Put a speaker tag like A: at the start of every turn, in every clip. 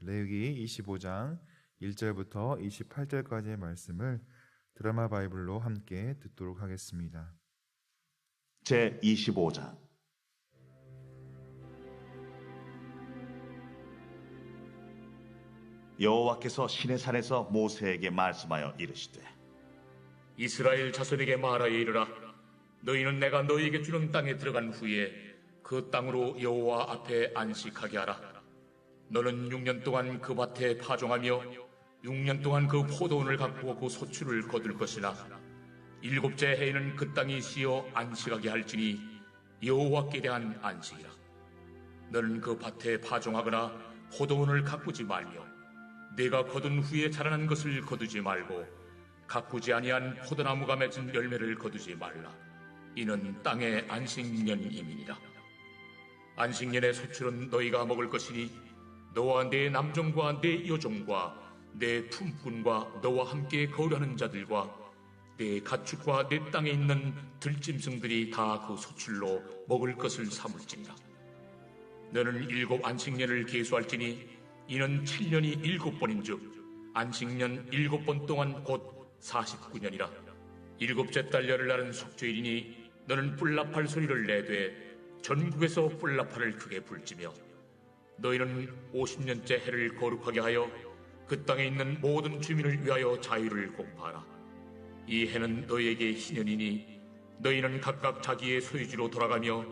A: 레위기 25장 1절부터 28절까지의 말씀을 드라마 바이블로 함께 듣도록 하겠습니다.
B: 제25장. 여호와께서 시내산에서 모세에게 말씀하여 이르시되,
C: 이스라엘 자손에게 말하여 이르라. 너희는 내가 너희에게 주는 땅에 들어간 후에 그 땅으로 여호와 앞에 안식하게 하라. 너는 6년 동안 그 밭에 파종하며 6년 동안 그 포도원을 가꾸어 그 소출을 거둘 것이나 7째 해에는 그 땅이 쉬어 안식하게 할지니 여호와께 대한 안식이라. 너는 그 밭에 파종하거나 포도원을 가꾸지 말며 내가 거둔 후에 자라난 것을 거두지 말고 가꾸지 아니한 포도나무가 맺은 열매를 거두지 말라. 이는 땅의 안식년임이니라. 안식년의 소출은 너희가 먹을 것이니 너와 내 남종과 내 여종과 내 품꾼과 너와 함께 거류하는 자들과 내 가축과 내 땅에 있는 들짐승들이 다 그 소출로 먹을 것을 삼을지니라. 너는 7 안식년을 계수할지니 이는 7년이 7번인즉 안식년 7번 동안 곧 49년이라. 7째 달 열흘날은 속죄일이니 너는 뿔나팔 소리를 내되 전국에서 뿔나팔을 크게 불지며 너희는 50년째 해를 거룩하게 하여 그 땅에 있는 모든 주민을 위하여 자유를 공포하라. 이 해는 너희에게 희년이니 너희는 각각 자기의 소유지로 돌아가며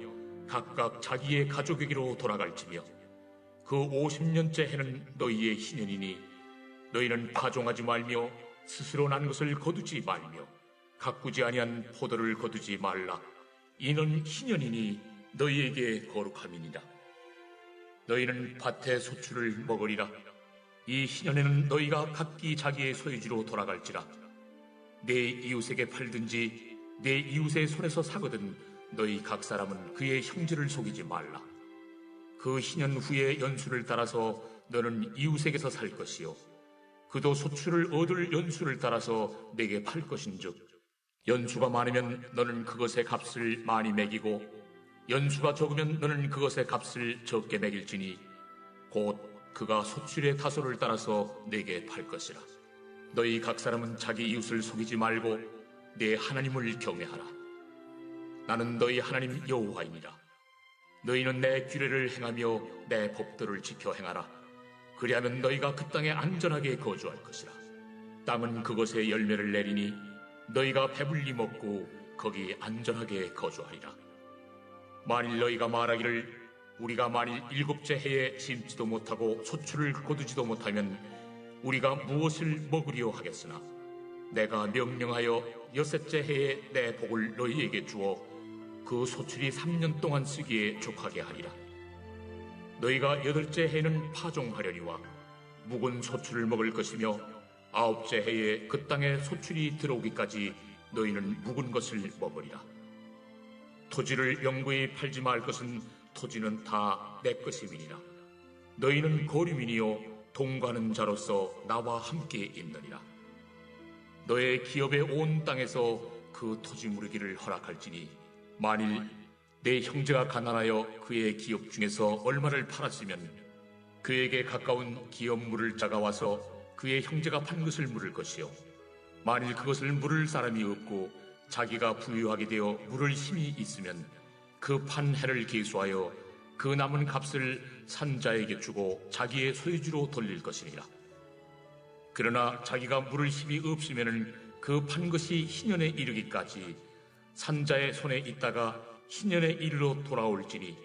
C: 각각 자기의 가족에게로 돌아갈지며 그 50년째 해는 너희의 희년이니 너희는 파종하지 말며 스스로 난 것을 거두지 말며 가꾸지 아니한 포도를 거두지 말라. 이는 희년이니 너희에게 거룩함이니라. 너희는 밭의 소출을 먹으리라. 이 희년에는 너희가 각기 자기의 소유지로 돌아갈지라. 내 이웃에게 팔든지 내 이웃의 손에서 사거든 너희 각 사람은 그의 형제를 속이지 말라. 그 희년 후에 연수를 따라서 너는 이웃에게서 살 것이요 그도 소출을 얻을 연수를 따라서 내게 팔 것인즉 연수가 많으면 너는 그것의 값을 많이 매기고 연수가 적으면 너는 그것의 값을 적게 매길지니 곧 그가 소출의 다소를 따라서 내게 팔 것이라. 너희 각 사람은 자기 이웃을 속이지 말고 내 하나님을 경외하라. 나는 너희 하나님 여호와이니라. 너희는 내 규례를 행하며 내 법도를 지켜 행하라. 그리하면 너희가 그 땅에 안전하게 거주할 것이라. 땅은 그것의 열매를 내리니 너희가 배불리 먹고 거기 안전하게 거주하리라. 만일 너희가 말하기를 우리가 만일 7째 해에 심지도 못하고 소출을 거두지도 못하면 우리가 무엇을 먹으려 하겠으나 내가 명령하여 6째 해에 내 복을 너희에게 주어 그 소출이 3년 동안 쓰기에 족하게 하리라. 너희가 8째 해에는 파종하려니와 묵은 소출을 먹을 것이며 9째 해에 그 땅에 소출이 들어오기까지 너희는 묵은 것을 먹으리라. 토지를 영구히 팔지 말 것은 토지는 다 내 것임이니라. 너희는 거류민이요 동거하는 자로서 나와 함께 있느니라. 너의 기업의 온 땅에서 그 토지 무르기를 허락할지니 만일 내 형제가 가난하여 그의 기업 중에서 얼마를 팔았으면 그에게 가까운 기업 물을 자가 와서 그의 형제가 판 것을 물을 것이요 만일 그것을 물을 사람이 없고 자기가 부유하게 되어 물을 힘이 있으면 그 판 해를 계수하여 그 남은 값을 산자에게 주고 자기의 소유지로 돌릴 것이니라. 그러나 자기가 물을 힘이 없으면 그 판 것이 희년에 이르기까지 산자의 손에 있다가 희년에 이르러 돌아올지니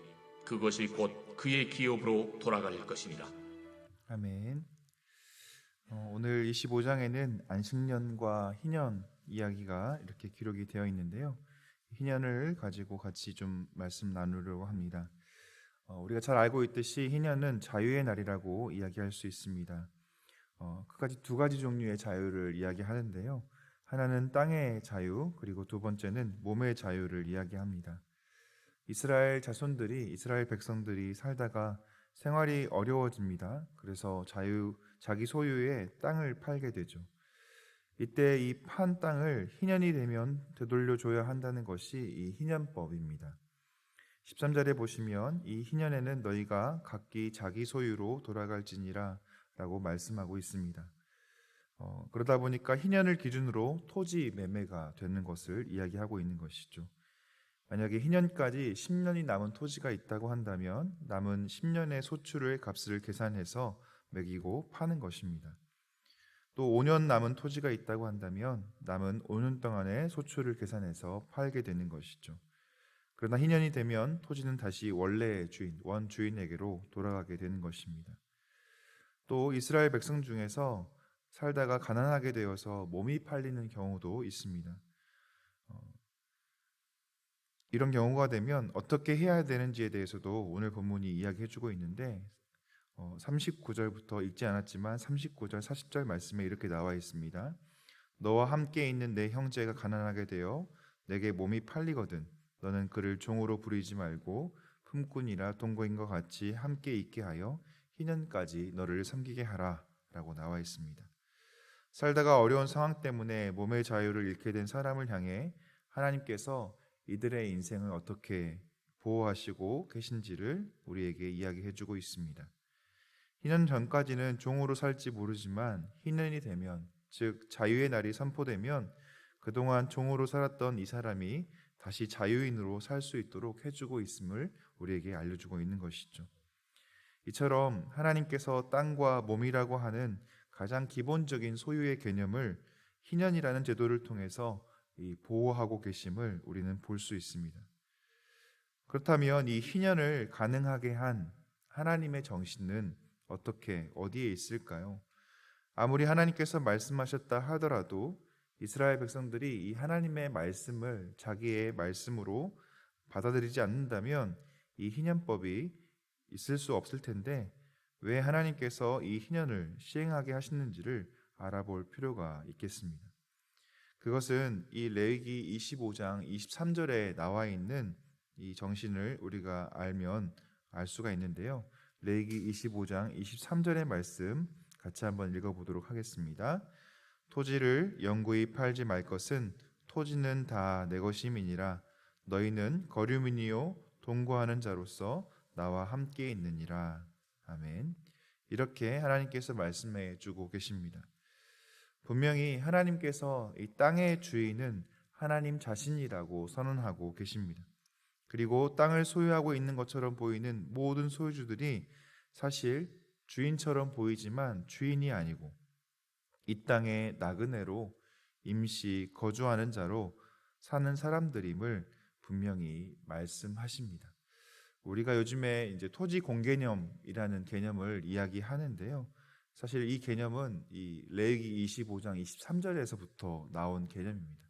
C: 그것이 곧 그의 기업으로 돌아갈 것이니라.
A: 아멘. 오늘 25장에는 안식년과 희년 이야기가 이렇게 기록이 되어 있는데요. 희년을 가지고 같이 좀 말씀 나누려고 합니다. 우리가 잘 알고 있듯이 희년은 자유의 날이라고 이야기할 수 있습니다. 그까지 2가지 종류의 자유를 이야기하는데요. 하나는 땅의 자유, 그리고 2번째는 몸의 자유를 이야기합니다. 이스라엘 백성들이 살다가 생활이 어려워집니다. 그래서 자기 소유의 땅을 팔게 되죠. 이때 이 판 땅을 희년이 되면 되돌려줘야 한다는 것이 이 희년법입니다. 13절에 보시면 이 희년에는 너희가 각기 자기 소유로 돌아갈지니라 라고 말씀하고 있습니다. 그러다 보니까 희년을 기준으로 토지 매매가 되는 것을 이야기하고 있는 것이죠. 만약에 희년까지 10년이 남은 토지가 있다고 한다면 남은 10년의 소출의 값을 계산해서 매기고 파는 것입니다. 또 5년 남은 토지가 있다고 한다면 남은 5년 동안의 소출을 계산해서 팔게 되는 것이죠. 그러나 희년이 되면 토지는 다시 원래의 주인, 원주인에게로 돌아가게 되는 것입니다. 또 이스라엘 백성 중에서 살다가 가난하게 되어서 몸이 팔리는 경우도 있습니다. 이런 경우가 되면 어떻게 해야 되는지에 대해서도 오늘 본문이 이야기해주고 있는데 39절부터 읽지 않았지만 39절, 40절 말씀에 이렇게 나와 있습니다. 너와 함께 있는 내 형제가 가난하게 되어 내게 몸이 팔리거든 너는 그를 종으로 부리지 말고 품꾼이라 동거인과 같이 함께 있게 하여 희년까지 너를 섬기게 하라 라고 나와 있습니다. 살다가 어려운 상황 때문에 몸의 자유를 잃게 된 사람을 향해 하나님께서 이들의 인생을 어떻게 보호하시고 계신지를 우리에게 이야기해주고 있습니다. 희년 전까지는 종으로 살지 모르지만 희년이 되면, 즉 자유의 날이 선포되면 그동안 종으로 살았던 이 사람이 다시 자유인으로 살 수 있도록 해주고 있음을 우리에게 알려주고 있는 것이죠. 이처럼 하나님께서 땅과 몸이라고 하는 가장 기본적인 소유의 개념을 희년이라는 제도를 통해서 보호하고 계심을 우리는 볼 수 있습니다. 그렇다면 이 희년을 가능하게 한 하나님의 정신은 어디에 있을까요? 아무리 하나님께서 말씀하셨다 하더라도 이스라엘 백성들이 이 하나님의 말씀을 자기의 말씀으로 받아들이지 않는다면 이 희년법이 있을 수 없을 텐데 왜 하나님께서 이 희년을 시행하게 하시는지를 알아볼 필요가 있겠습니다. 그것은 이 레위기 25장 23절에 나와 있는 이 정신을 우리가 알면 알 수가 있는데요. 레위기 25장 23절의 말씀 같이 한번 읽어보도록 하겠습니다. 토지를 영구히 팔지 말 것은 토지는 다 내 것임이니라. 너희는 거류민이요 동거하는 자로서 나와 함께 있느니라. 아멘. 이렇게 하나님께서 말씀해 주고 계십니다. 분명히 하나님께서 이 땅의 주인은 하나님 자신이라고 선언하고 계십니다. 그리고 땅을 소유하고 있는 것처럼 보이는 모든 소유주들이 사실 주인처럼 보이지만 주인이 아니고 이 땅의 나그네로 임시 거주하는 자로 사는 사람들임을 분명히 말씀하십니다. 우리가 요즘에 이제 토지 공개념이라는 개념을 이야기하는데요. 사실 이 개념은 이 레위기 25장 23절에서부터 나온 개념입니다.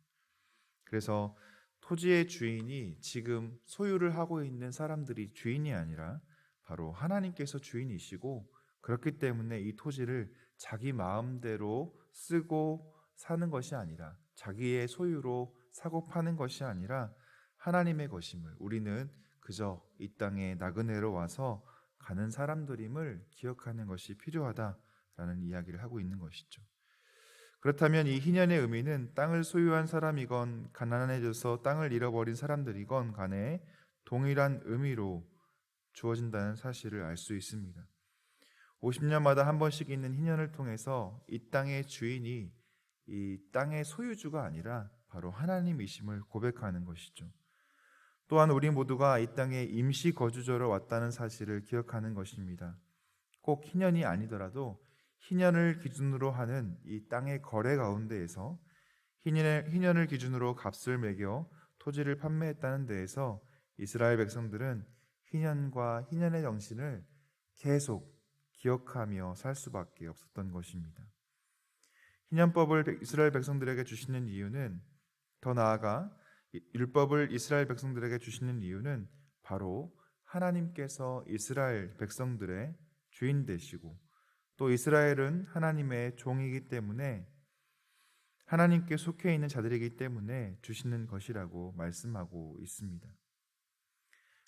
A: 그래서 토지의 주인이 지금 소유를 하고 있는 사람들이 주인이 아니라 바로 하나님께서 주인이시고 그렇기 때문에 이 토지를 자기 마음대로 쓰고 사는 것이 아니라 자기의 소유로 사고 파는 것이 아니라 하나님의 것임을 우리는 그저 이 땅에 나그네로 와서 가는 사람들임을 기억하는 것이 필요하다라는 이야기를 하고 있는 것이죠. 그렇다면 이 희년의 의미는 땅을 소유한 사람이건 가난해져서 땅을 잃어버린 사람들이건 간에 동일한 의미로 주어진다는 사실을 알 수 있습니다. 50년마다 한 번씩 있는 희년을 통해서 이 땅의 주인이 이 땅의 소유주가 아니라 바로 하나님이심을 고백하는 것이죠. 또한 우리 모두가 이 땅에 임시 거주자로 왔다는 사실을 기억하는 것입니다. 꼭 희년이 아니더라도 희년을 기준으로 하는 이 땅의 거래 가운데에서 희년을 기준으로 값을 매겨 토지를 판매했다는 데에서 이스라엘 백성들은 희년과 희년의 정신을 계속 기억하며 살 수밖에 없었던 것입니다. 희년법을 이스라엘 백성들에게 주시는 이유는 더 나아가 율법을 이스라엘 백성들에게 주시는 이유는 바로 하나님께서 이스라엘 백성들의 주인 되시고 또 이스라엘은 하나님의 종이기 때문에 하나님께 속해 있는 자들이기 때문에 주시는 것이라고 말씀하고 있습니다.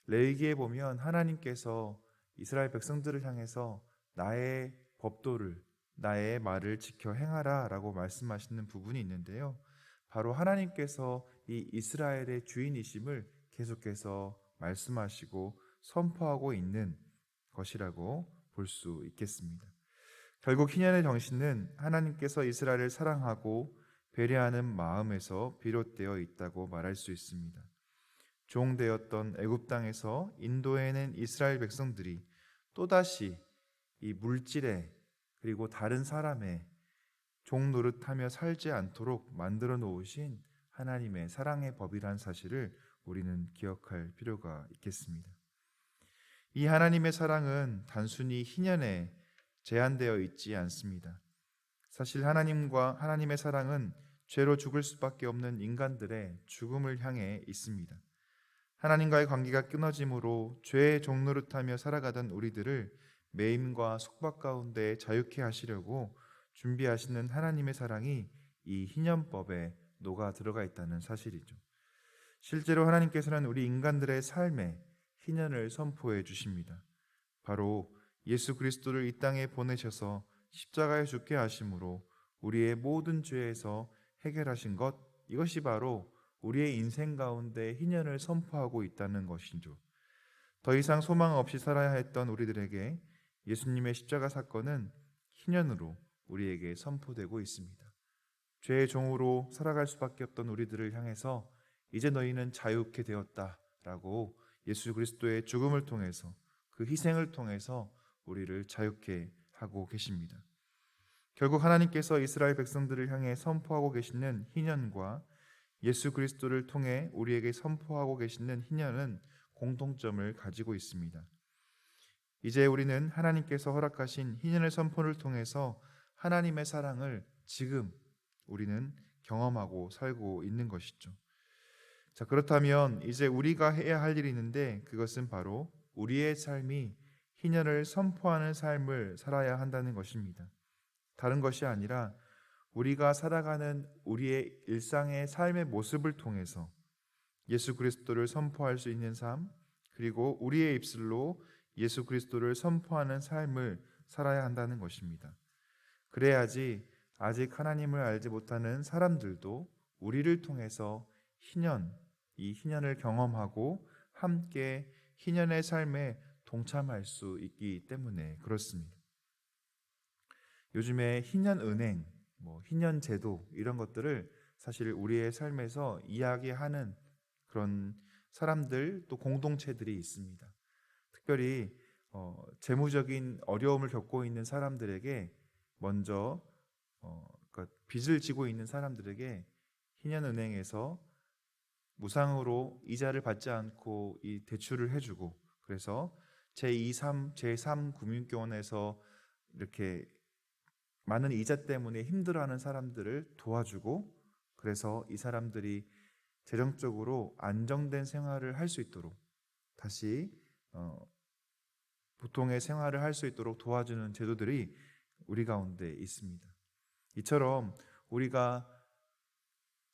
A: 레위기에 보면 하나님께서 이스라엘 백성들을 향해서 나의 법도를 나의 말을 지켜 행하라 라고 말씀하시는 부분이 있는데요. 바로 하나님께서 이 이스라엘의 주인이심을 계속해서 말씀하시고 선포하고 있는 것이라고 볼 수 있겠습니다. 결국 희년의 정신은 하나님께서 이스라엘을 사랑하고 배려하는 마음에서 비롯되어 있다고 말할 수 있습니다. 종되었던 애굽 땅에서 인도해낸 이스라엘 백성들이 또다시 이 물질에 그리고 다른 사람의 종 노릇하며 살지 않도록 만들어 놓으신 하나님의 사랑의 법이란 사실을 우리는 기억할 필요가 있겠습니다. 이 하나님의 사랑은 단순히 희년에 제한되어 있지 않습니다. 사실 하나님의 사랑은 죄로 죽을 수밖에 없는 인간들의 죽음을 향해 있습니다. 하나님과의 관계가 끊어짐으로 죄의 종노릇하며 살아가던 우리들을 매임과 속박 가운데 자유케 하시려고 준비하시는 하나님의 사랑이 이 희년법에 녹아 들어가 있다는 사실이죠. 실제로 하나님께서는 우리 인간들의 삶에 희년을 선포해 주십니다. 바로 예수 그리스도를 이 땅에 보내셔서 십자가에 죽게 하심으로 우리의 모든 죄에서 해결하신 것, 이것이 바로 우리의 인생 가운데 희년을 선포하고 있다는 것이죠. 더 이상 소망 없이 살아야 했던 우리들에게 예수님의 십자가 사건은 희년으로 우리에게 선포되고 있습니다. 죄의 종으로 살아갈 수밖에 없던 우리들을 향해서 이제 너희는 자유케 되었다라고 예수 그리스도의 죽음을 통해서 그 희생을 통해서 우리를 자유케 하고 계십니다. 결국 하나님께서 이스라엘 백성들을 향해 선포하고 계시는 희년과 예수 그리스도를 통해 우리에게 선포하고 계시는 희년은 공통점을 가지고 있습니다. 이제 우리는 하나님께서 허락하신 희년의 선포를 통해서 하나님의 사랑을 지금 우리는 경험하고 살고 있는 것이죠. 자, 그렇다면 이제 우리가 해야 할 일이 있는데 그것은 바로 우리의 삶이 희년을 선포하는 삶을 살아야 한다는 것입니다. 다른 것이 아니라 우리가 살아가는 우리의 일상의 삶의 모습을 통해서 예수 그리스도를 선포할 수 있는 삶, 그리고 우리의 입술로 예수 그리스도를 선포하는 삶을 살아야 한다는 것입니다. 그래야지 아직 하나님을 알지 못하는 사람들도 우리를 통해서 이 희년을 경험하고 함께 희년의 삶에 동참할 수 있기 때문에 그렇습니다. 요즘에 희년은행, 희년제도 이런 것들을 사실 우리의 삶에서 이야기하는 그런 사람들 또 공동체들이 있습니다. 특별히 재무적인 어려움을 겪고 있는 사람들에게 먼저 그러니까 빚을 지고 있는 사람들에게 희년은행에서 무상으로 이자를 받지 않고 이 대출을 해주고 그래서 제3금융권에서 이렇게 많은 이자 때문에 힘들어하는 사람들을 도와주고 그래서 이 사람들이 재정적으로 안정된 생활을 할 수 있도록 다시 보통의 생활을 할 수 있도록 도와주는 제도들이 우리 가운데 있습니다. 이처럼 우리가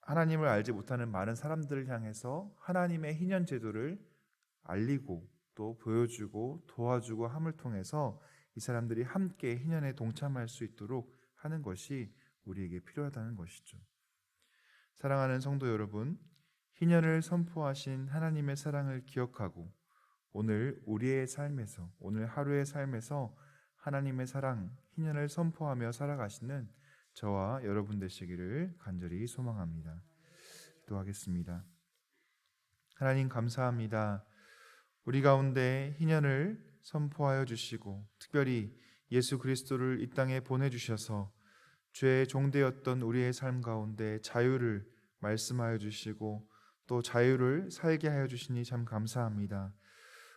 A: 하나님을 알지 못하는 많은 사람들을 향해서 하나님의 희년 제도를 알리고 또 보여주고 도와주고 함을 통해서 이 사람들이 함께 희년에 동참할 수 있도록 하는 것이 우리에게 필요하다는 것이죠. 사랑하는 성도 여러분, 희년을 선포하신 하나님의 사랑을 기억하고 오늘 우리의 삶에서, 오늘 하루의 삶에서 하나님의 사랑, 희년을 선포하며 살아가시는 저와 여러분 되시기를 간절히 소망합니다. 기도하겠습니다. 하나님 감사합니다. 우리 가운데 희년을 선포하여 주시고 특별히 예수 그리스도를 이 땅에 보내주셔서 죄의 종되었던 우리의 삶 가운데 자유를 말씀하여 주시고 또 자유를 살게 하여 주시니 참 감사합니다.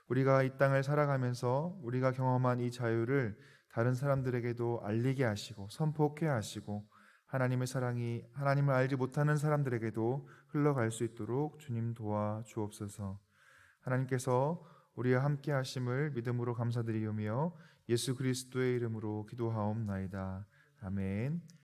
A: 우리가 이 땅을 살아가면서 우리가 경험한 이 자유를 다른 사람들에게도 알리게 하시고 선포케 하시고 하나님의 사랑이 하나님을 알지 못하는 사람들에게도 흘러갈 수 있도록 주님 도와주옵소서. 하나님께서 우리와 함께 하심을 믿음으로 감사드리오며 예수 그리스도의 이름으로 기도하옵나이다. 아멘.